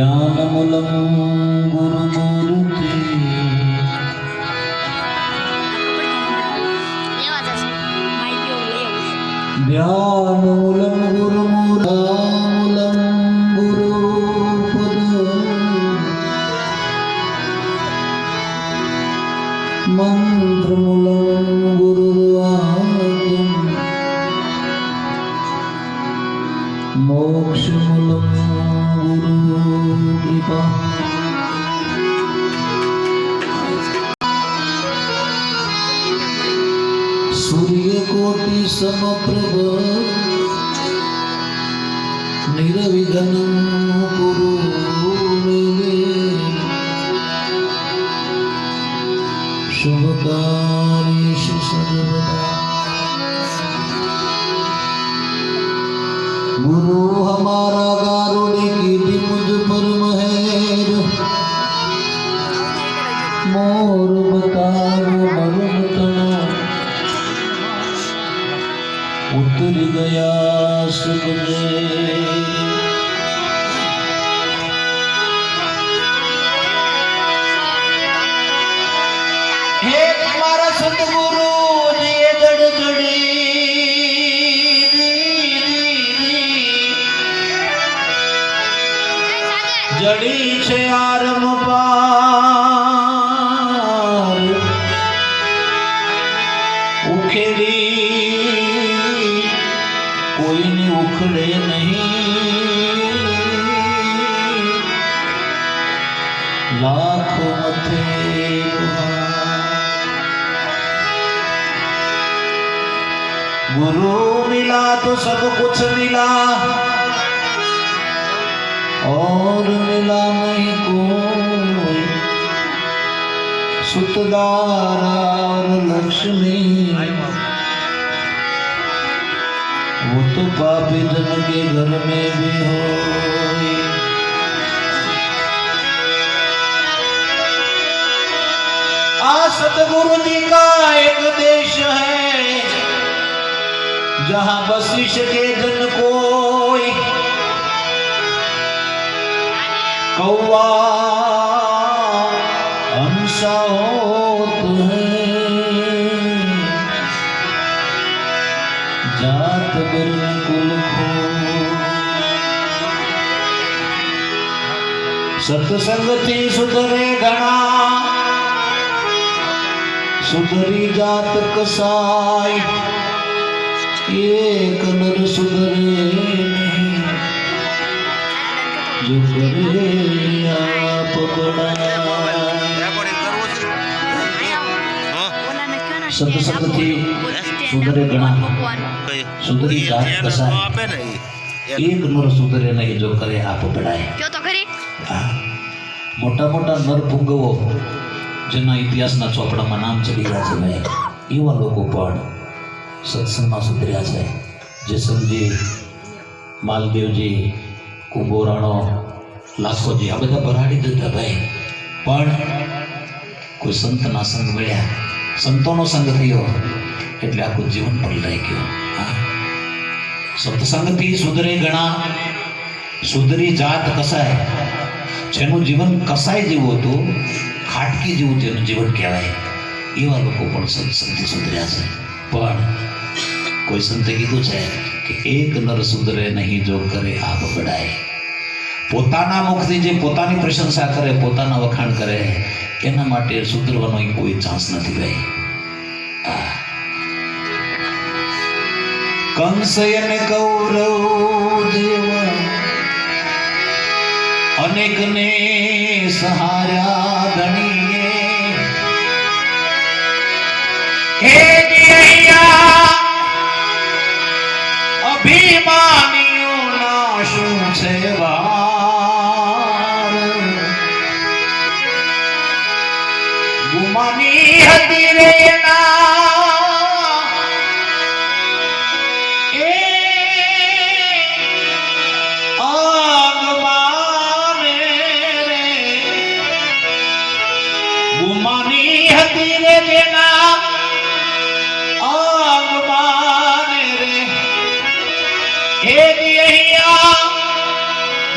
ज्ञानमूलं गुरुमूर्ति ध्यानमूलं गुरुमूलामूलं गुरुपदं मंत्रमूलं गुरुवाक्यं मोक्षमूलं गुरुकृपा सूर्यकोटि समप्रभ निर्विघ्नं कुरु मे शुभकार्येषु सर्वदा। गुरु हमारा गारुड़ी कीर्ति मुझ पर महर मोर बताओ मरुम तना उतर गया सुख में। हे हमारा सतगुरु जी जड़ जड़ी जड़ी छे आरम पार उखेली कोई नहीं उखड़े नहीं लाखों मथे गुरु मिला तो सब कुछ मिला और मिला नहीं कोई सुतदारा और लक्ष्मी वो तो पापी जन के घर में भी हो। सतगुरु जी का एक देश है जहां बसिश के जन कोई कौवा हंसा होत है जात वर्ण कुल खो। सत्संग थी सुधरे घना सुधरी जात कसाई एक नर सुधरे नहीं जो करे आप बड़ा। सत्संग थी सुधरे घना सुधरी जात कसाई एक नर सुधरे नहीं जो करे आप बड़ाए। क्यों तो करे मोटा मोटा नर पुंगवो જેના ઇતિહાસના ચોપડામાં નામ ચડી રહ્યા છે ભાઈ એવા લોકો પણ સત્સંગમાં સુધર્યા છે। જેસલજી માલદેવજી કુંભોરાણો લાખોજી આ બધા ભરાડી દીધા ભાઈ પણ કોઈ સંતના સંગ મળ્યા સંતોનો સંગ થયો એટલે આખું જીવન પલટાઈ ગયું। સત્સંગથી સુધરે ઘણા સુધરી જાત કસાય જેનું જીવન કસાય જેવું હતું ખાટકી જેવું તેનું જીવન કહેવાય એવા લોકો પણ સત્સંગથી સુધર્યા છે। પણ કોઈ સંતે કીધું છે કે એક નર સુધરે નહીં જો કરે આપ બડાય। પોતાના મુખથી જે પોતાની પ્રશંસા કરે પોતાના વખાણ કરે એના માટે સુધરવાનો કોઈ ચાન્સ નથી ભાઈ। કંસ અને કૌરવ જેવા अनेक ने सहारा धनिए हे जिया अभिमानियों नाशु से वार गुमानी हती रे ना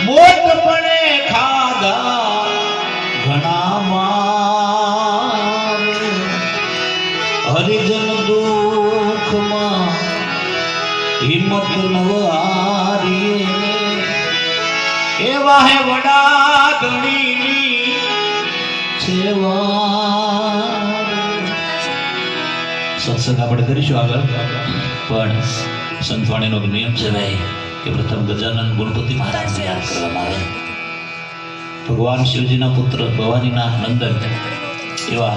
मोट पड़े खा લાગા ઘણા માર હરિજન દુઃખમાં હિંમત નવારી એવા હે વડા ધણીની સેવા સત્સંગ આપણે કરીશું આગળ પણ સંતવાણીનો નિયમ છે ભાઈ કે પ્રથમ ગજાનંદ ગણપતિ મહારાજને યાદ કરવામાં આવે. ભગવાન શિવજીના પુત્ર ભવાનીના નંદન એવા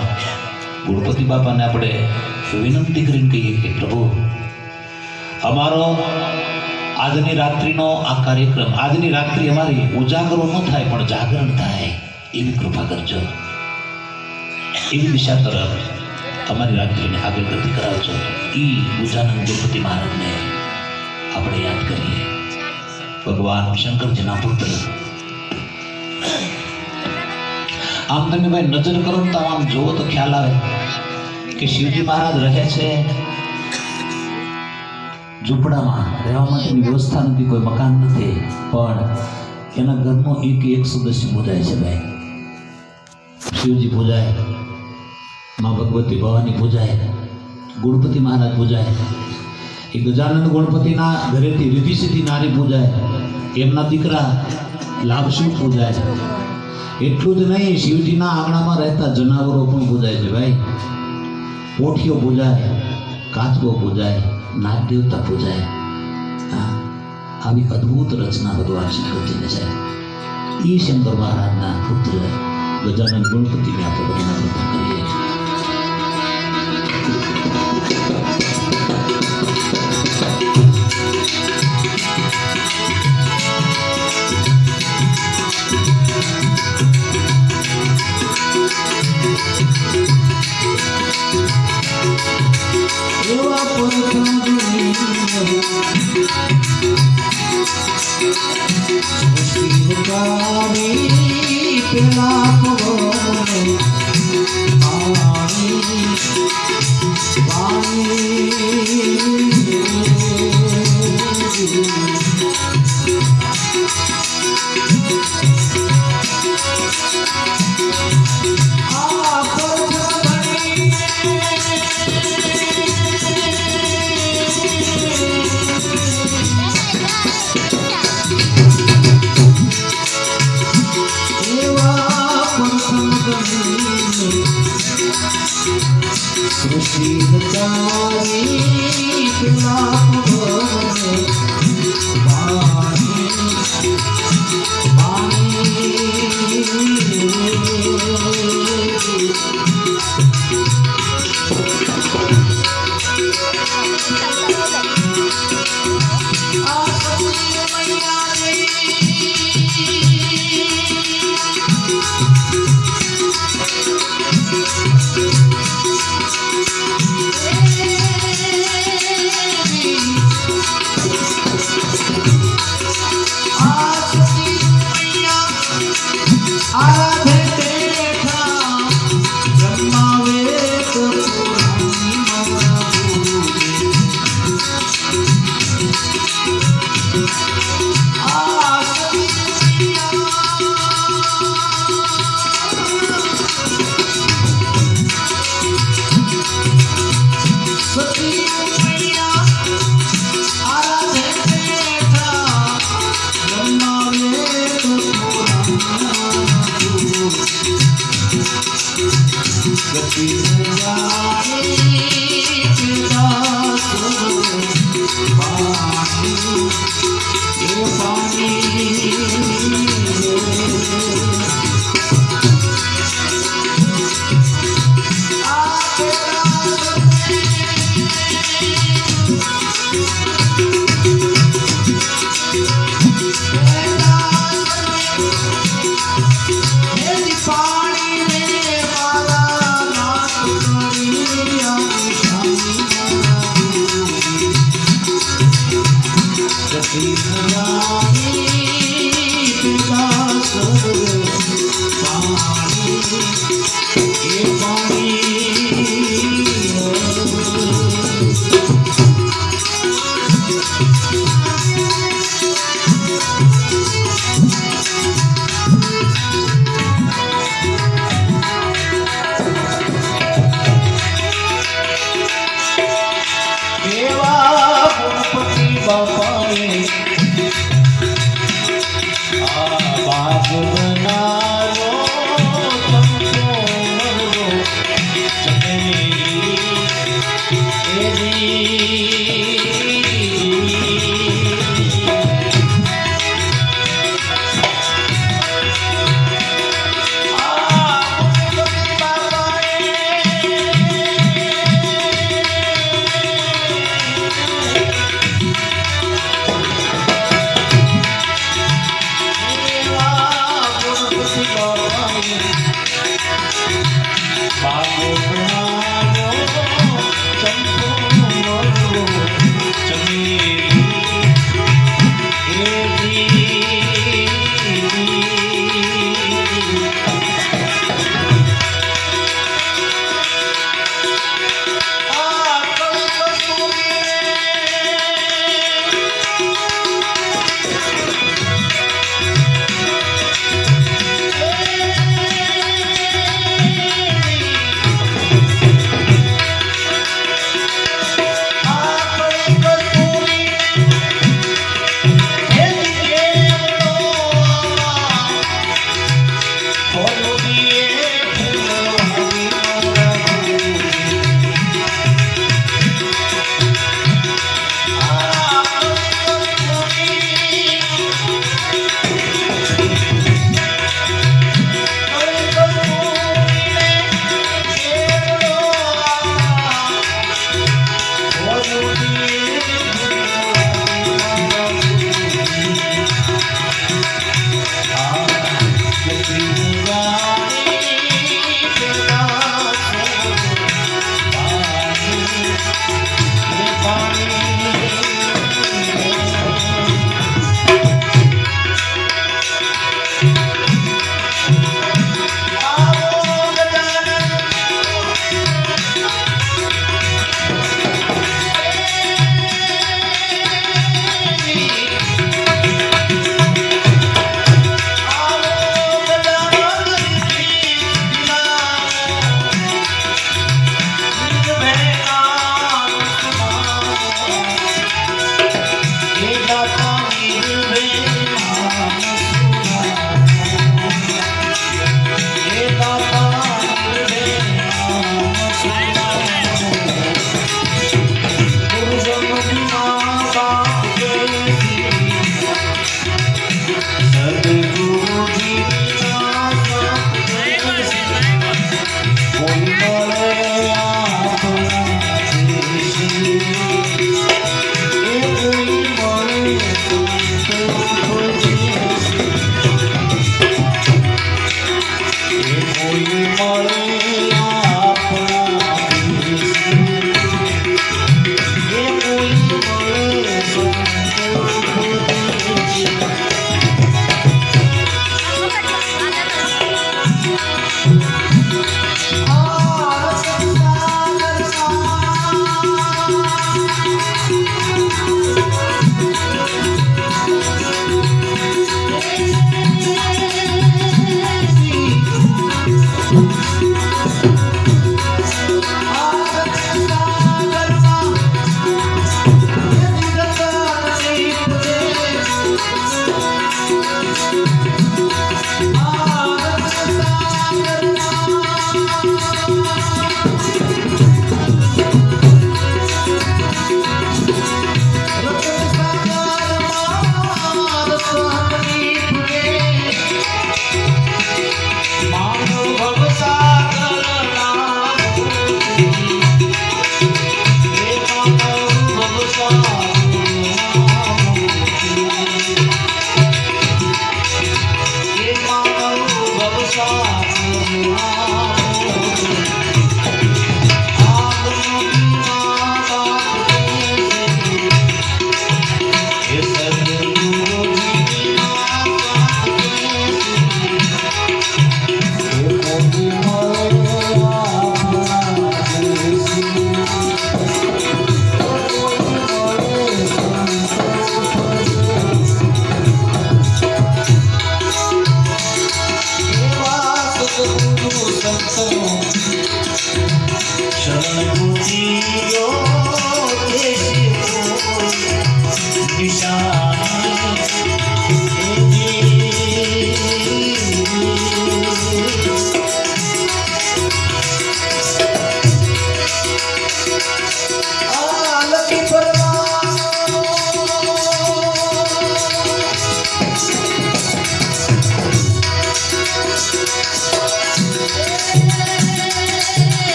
ગણપતિ બાપાને આપણે વિનંતી કરીને કહીએ કે પ્રભુ અમારો આજની રાત્રિનો આ કાર્યક્રમ આજની રાત્રિ અમારી ઉજાગરો ન થાય પણ જાગરણ થાય એવી કૃપા કરજો. એવી દિશા તરફ અમારી રાત્રિને આગળ ગતિ કરાવજો. એ ગજાનંદ ગણપતિ મહારાજને આપણે યાદ કરીએ. ભગવાન શંકરજીના પુત્ર. આમ તમે ભાઈ નજર કરો તો આમ જોવો તો ખ્યાલ આવે કે શિવજી મહારાજ રહે છે ઝૂંપડામાં. રહેવા માટેની વ્યવસ્થા નથી, કોઈ મકાન નથી, પણ એના ઘરનો એક સદસ્ય પૂજાય છે ભાઈ. શિવજી પૂજાય, માં ભગવતી ભવાની પૂજાય, ગણપતિ મહારાજ પૂજાય, એ ગજાનંદ ગણપતિના ઘરેથી રીતિ સીધી નારી પૂજાય, એમના દીકરા લાભશિવ પૂજાય. એટલું જ નહીં, શિવજીના આંગણામાં રહેતા જનાવરો પણ પૂજાય છે ભાઈ. પોઠીઓ પૂજાય, કાચબો પૂજાય, નાગ દેવતા પૂજાય. આવી અદ્ભુત રચના ભગવાન શંકરજીને છે. એ શંકર મહારાજના પુત્ર ગજાનંદ ગણપતિને આપણે બધાના પ્રથમ કરીએ.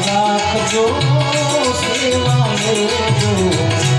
રાખજો સેવા લેજો